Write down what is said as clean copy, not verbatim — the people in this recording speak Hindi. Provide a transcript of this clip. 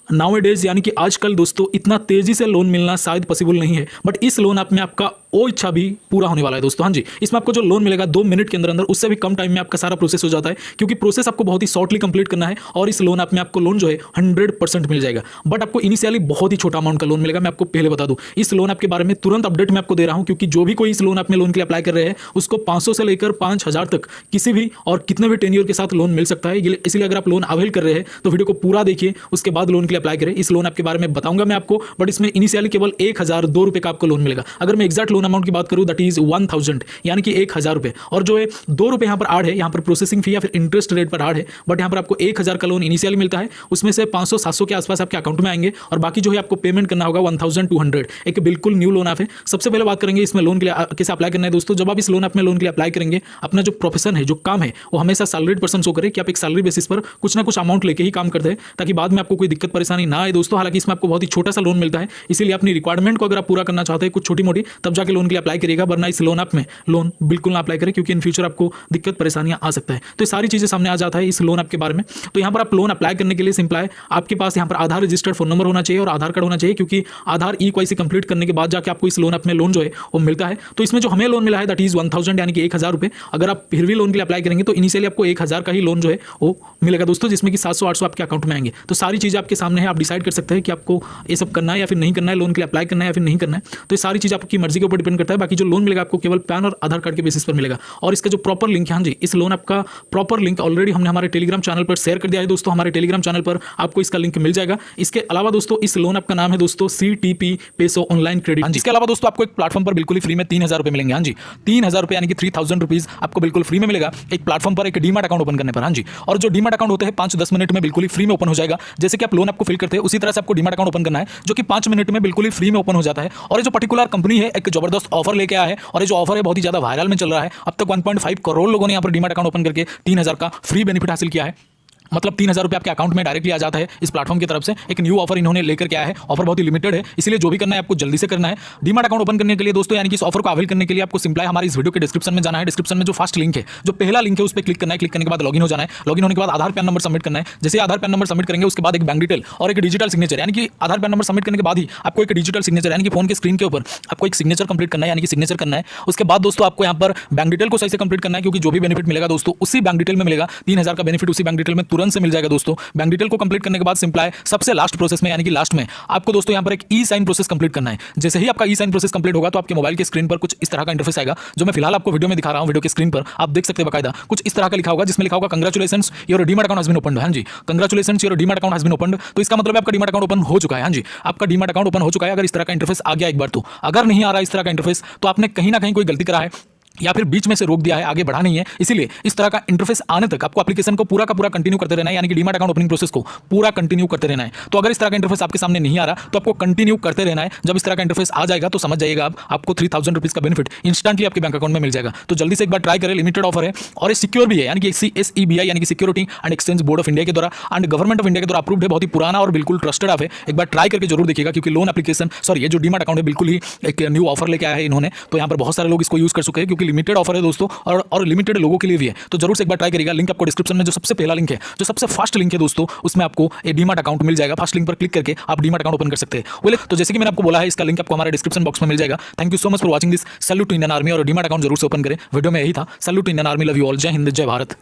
नाउ डेज यानी कि आजकल दोस्तों इतना तेजी से लोन मिलना शायद पॉसिबल नहीं है, बट इस लोन ऐप में आपका वो इच्छा भी पूरा होने वाला है दोस्तों। हाँ जी, इसमें आपको जो लोन मिलेगा 2 मिनट के अंदर अंदर, उससे भी कम टाइम में आपका सारा प्रोसेस हो जाता है, क्योंकि प्रोसेस आपको बहुत ही शॉर्टली कंप्लीट करना है और इस लोन ऐप में आपको लोन जो है 100% मिल जाएगा। बट आपको इनिशियली बहुत ही छोटा अमाउंट का लोन मिलेगा। मैं आपको पहले बता दूं, इस लोन ऐप के बारे में तुरंत अपडेट मैं आपको दे रहा हूं, क्योंकि जो भी कोई इस लोन ऐप में लोन के लिए अप्लाई कर रहे हैं उसको 500 से लेकर 5000 तक किसी भी और कितने भी टेन्योर के साथ लोन मिल सकता है। इसलिए अगर आप लोन अवेल कर रहे हैं तो वीडियो को पूरा देखिए, उसके बाद लोन के लिए अप्लाई करें। इस लोन ऐप के बारे में बताऊंगा मैं आपको, बट इसमें इनिशियली केवल 1002 रुपये का आपको लोन मिलेगा। अगर मैं एक्जैक्ट लोन अमाउंट की बात करूं दैट इज 1000, यानी कि 1000 रुपये, और जो है 2 रुपये यहाँ पर ऐड है, यहाँ पर प्रोसेसिंग फी या फिर इंटरेस्ट रेट पर ऐड है। बट यहाँ पर आपको 1000 का लोन इनिशियली मिलता है, उसमें से 500-700 के आसपास आपके अकाउंट में आएंगे और बाकी जो है आपको पेमेंट करना होगा 1200। एक बिल्कुल न्यू लोन ऐप है। सबसे पहले बात करेंगे इसमें लोन के लिए कैसे अप्लाई करना है दोस्तों। जब आप इस लोन ऐप में लोन के लिए अप्लाई करेंगे, अपना जो प्रोफेशन है, जो काम है, वो हमेशा सैलरीड पर्सन शो करे कि आप एक सैलरी बेसिस पर कुछ ना कुछ अमाउंट लेके ही काम करते हैं, ताकि बाद में आपको कोई दिक्कत परेशानी ना आए दोस्तों। हालांकि इसमें आपको बहुत ही छोटा सा लोन मिलता है, इसीलिए अपनी रिक्वायरमेंट को अगर आप पूरा करना चाहते हैं कुछ छोटी मोटी, तब जाके लोन के लिए अप्लाई करिएगा, वरना इस लोन ऐप में लोन बिल्कुल ना अप्लाई करें, क्योंकि इन फ्यूचर आपको दिक्कत परेशानियां आ सकता है। तो ये सारी चीजें सामने आ जाता है इस लोन ऐप के बारे में। तो यहाँ पर आप लोन अप्लाई करने के लिए सिंपल है, आपके पास यहाँ पर आधार रजिस्टर्ड फोन नंबर होना चाहिए और आधार कार्ड होना चाहिए, क्योंकि आधार ई-केवाईसी कंप्लीट करने के बाद जाके आपको इस लोन ऐप में लोन जो है वो मिलता है। तो इसमें जो हमें लोन मिला है दैट इज 1000, यानी कि 1000 रुपये। अगर आप फिर भी लोन के लिए अप्लाई करेंगे तो इनिशियली आपको 1000 का ही लोन जो है वो मिलेगा दोस्तों, जिसमें कि 700-800 आपके अकाउंट में आएंगे। तो सारी चीज़ें आपके सामने है, आप डिसाइड कर सकते हैं कि आपको ये सब करना है या फिर नहीं करना है, लोन के लिए अप्लाई करना है या फिर नहीं करना है। तो ये सारी चीज़ आपकी मर्जी के ऊपर डिपेंड करता है। बाकी जो लोन मिलेगा आपको केवल पैन और आधार कार्ड के बेसिस पर मिलेगा। और इसका जो प्रॉपर लिंक है, हाँ जी, इस लोन ऐप का प्रॉपर लिंक ऑलरेडी हमने हमारे टेलीग्राम चैनल पर शेयर कर दिया है दोस्तों। हमारे टेलीग्राम चैनल पर आपको इसका लिंक मिल जाएगा। इसके अलावा दोस्तों इस लोन ऐप का नाम है दोस्तों CTP पेसो ऑनलाइन क्रेडिट। इसके अलावा दोस्तों आपको एक प्लेटफॉर्म पर बिल्कुल फ्री में 3000 रुपये मिलेंगे। हाँ जी, 3000 रुपये यानी कि 3000 रुपीज आपको बिल्कुल फ्री में मिलेगा एक प्लेटफॉर्म पर, एक डीमैट अकाउंट ओपन करने पर। हाँ जी, और जो डीमैट अकाउंट होते हैं 5-10 मिनट में बिल्कुल फ्री में ओपन हो जाएगा। जैसे कि आप लोन आपको फिल करते हैं उसी तरह से आपको डीमैट अकाउंट ओपन करना है, जो कि 5 मिनट में बिल्कुल फ्री में ओपन हो जाता है। और ये जो पर्टिकुलर कंपनी है एक जबरदस्त ऑफर लेके आया है, और ये जो ऑफर है बहुत ही ज्यादा वायरल में चल रहा है। अब तक 1.5 करोड़ लोगों ने यहाँ पर डीमैट अकाउंट ओपन करके 3000 का फ्री बेनिफिट हासिल किया है। मतलब 3000 रुपये आपके अकाउंट में डायरेक्टली आ जाता है इस प्लेटफॉर्म की तरफ से। एक न्यू ऑफर इन्होंने लेकर के आया है, ऑफर बहुत ही लिमिटेड है, इसलिए जो भी करना है आपको जल्दी से करना है। डीमैट अकाउंट ओपन करने के लिए दोस्तों, यानी कि इस ऑफर को अवेल करने के लिए आपको सिंपल है हमारे इस वीडियो के डिस्क्रिप्शन में जाना है। डिस्क्रिप्शन में जो फर्स्ट लिंक है, जो पहला लिंक है, उस पर क्लिक करना है। क्लिक करने के बाद लॉगिन हो जाना है। लॉगिन होने के बाद आधार पैन नंबर सबमिट करना है। जैसे आधार पैन नंबर सबमिट करेंगे उसके बाद एक बैंक डिटेल और एक डिजिटल सिग्नेचर, यानी कि आधार पैन नंबर सबमिट करने के बाद ही आपको एक डिजिटल सिग्नेचर, यानी कि फोन के स्क्रीन के ऊपर आपको एक सिग्नेचर कंप्लीट करना है, यानी कि सिग्नेचर करना है। उसके बाद दोस्तों आपको यहाँ पर बैंक डिटेल को सही से कंप्लीट करना है, क्योंकि जो भी बेनिफिट मिलेगा दोस्तों उसी बैंक डिटेल में मिलेगा। 3000 का बेनिफिट उसी बैंक डिटेल में तुरंत से मिल जाएगा दोस्तों। बैंक डिटेल को कंप्लीट करने के बाद सिंपल है सबसे लास्ट प्रोसेस में, यानी कि लास्ट में आपको दोस्तों यहाँ पर एक ई साइन प्रोसेस कंप्लीट करना है। जैसे ही आपका ई साइन प्रोसेस कंप्लीट होगा तो आपके मोबाइल के स्क्रीन पर कुछ इस तरह का इंटरफेस आएगा, जो मैं फिलहाल आपको वीडियो में दिखा रहा हूं। वीडियो के स्क्रीन पर आप देख सकते हैं बकायदा कुछ इस तरह का लिखा होगा, जिसमें लिखा होगा congratulations your demat account has been opened. हां जी, congratulations your demat account has been opened. तो इसका मतलब आपका डीमैट अकाउंट ओपन हो चुका है। हां जी, आपका डीमैट अकाउंट ओपन हो चुका है। अगर इस तरह का इंटरफेस आ गया एक बार तो, अगर नहीं आ रहा इस तरह का इंटरफेस तो आपने कहीं ना कहीं कोई गलती करा है या फिर बीच में से रोक दिया है, आगे बढ़ा नहीं है। इसीलिए इस तरह का इंटरफेस आने तक आपको एप्लीकेशन को पूरा का पूरा कंटिन्यू करते रहना है, यानी कि डीमैट अकाउंट ओपनिंग प्रोसेस को पूरा कंटिन्यू करते रहना है। तो अगर इस तरह का इंटरफेस आपके सामने नहीं आ रहा तो आपको कंटिन्यू करते रहना है। जब इस तरह का इंटरफेस आ जाएगा तो समझ जाइएगा आपको 3000 रुपीज का बेनिफिट इंस्टेंटली आपके बैंक अकाउंट में मिल जाएगा। तो जल्दी से एक बार ट्राई करें, लिमिटेड ऑफर है और ये सिक्योर भी है, यानी कि SEBI यानी कि security and exchange board of India के द्वारा एंड गवर्नमेंट ऑफ इंडिया के द्वारा अप्रूव्ड है। बहुत ही पुराना और बिल्कुल ट्रस्टेड ऐप है। एक बार ट्राई करके जरूर देखिएगा, क्योंकि लोन एप्लीकेशन ये जो डीमैट अकाउंट है बिल्कुल ही एक न्यू ऑफर लेके आया है इन्होंने। तो यहाँ पर बहुत सारे लोग इसको यूज कर चुके हैं, क्योंकि लिमिटेड ऑफर है दोस्तों और लिमिटेड लोगों के लिए भी है। तो जरूर से एक बार ट्राई करिएगा। लिंक आपको डिस्क्रिप्शन में जो सबसे पहला लिंक है, जो सबसे फर्स्ट लिंक है दोस्तों, उसमें आपको एक डीमैट अकाउंट मिल जाएगा। फर्स्ट लिंक पर क्लिक करके आप डीमैट अकाउंट ओपन कर सकते हैं। बोले तो जैसे कि मैंने आपको बोला है, इसका लिंक आपको हमारे डिस्क्रिप्शन बॉक्स में मिल जाएगा। Thank you so much for watching this. Salute to Indian army, और डीमैट अकाउंट जरूर से ओपन करें। वीडियो में यही था। Salute to Indian army, love you all, जय हिंद, जय भारत।